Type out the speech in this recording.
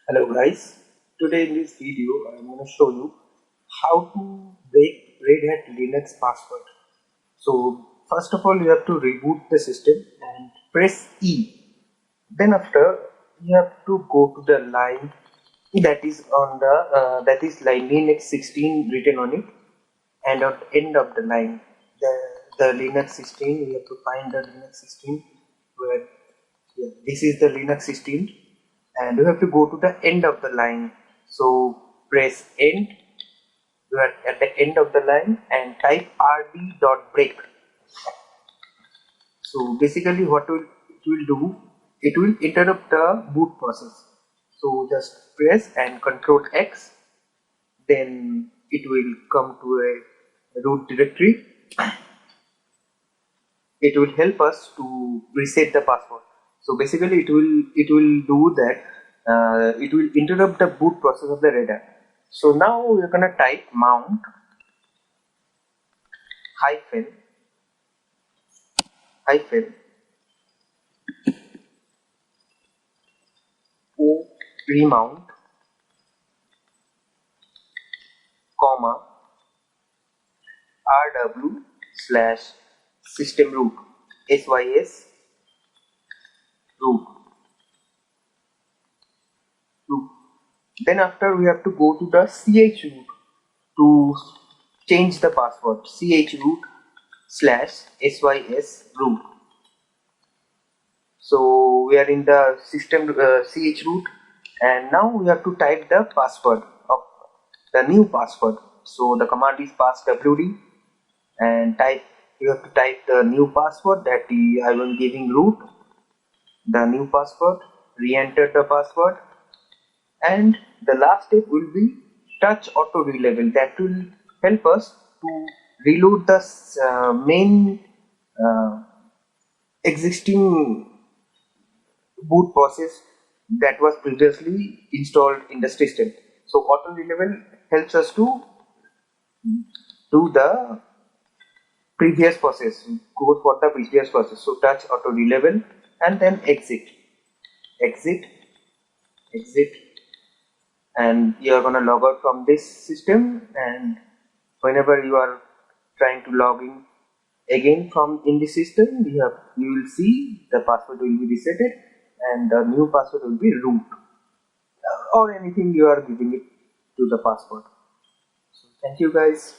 Hello guys, today in this video I am going to show you how to break Red Hat Linux password. So first of all you have to reboot the system and press E. Then after you have to go to the line that is on the line Linux 16 written on it, and at the end of the line the Linux 16, we have to find the Linux 16 where this is the Linux 16, and you have to go to the end of the line. So press end. You are at the end of the line and type rd.break. So basically what it will do, it will interrupt the boot process. So just press and Control X, then it will come to a root directory. It will help us to reset the password. So basically it will do that. It will interrupt the boot process of the Red Hat. So now we're gonna type mount hyphen o remount comma rw slash system root sys root. Then after we have to go to the CH root to change the password. CH root slash sys root. So we are in the system CH root, and now we have to type the password of the new password. So the command is passwd, and you have to type the new password that I am giving root, the new password, re-enter the password, and the last step will be touch auto relevel. That will help us to reload the main existing boot process that was previously installed in the system. So auto relevel helps us to do the previous process, go for the previous process. So touch auto relevel and then exit, and you are gonna log out from this system. And whenever you are trying to log in again from in the system, you will see the password will be resetted and the new password will be root, or anything you are giving it to the password. So thank you guys.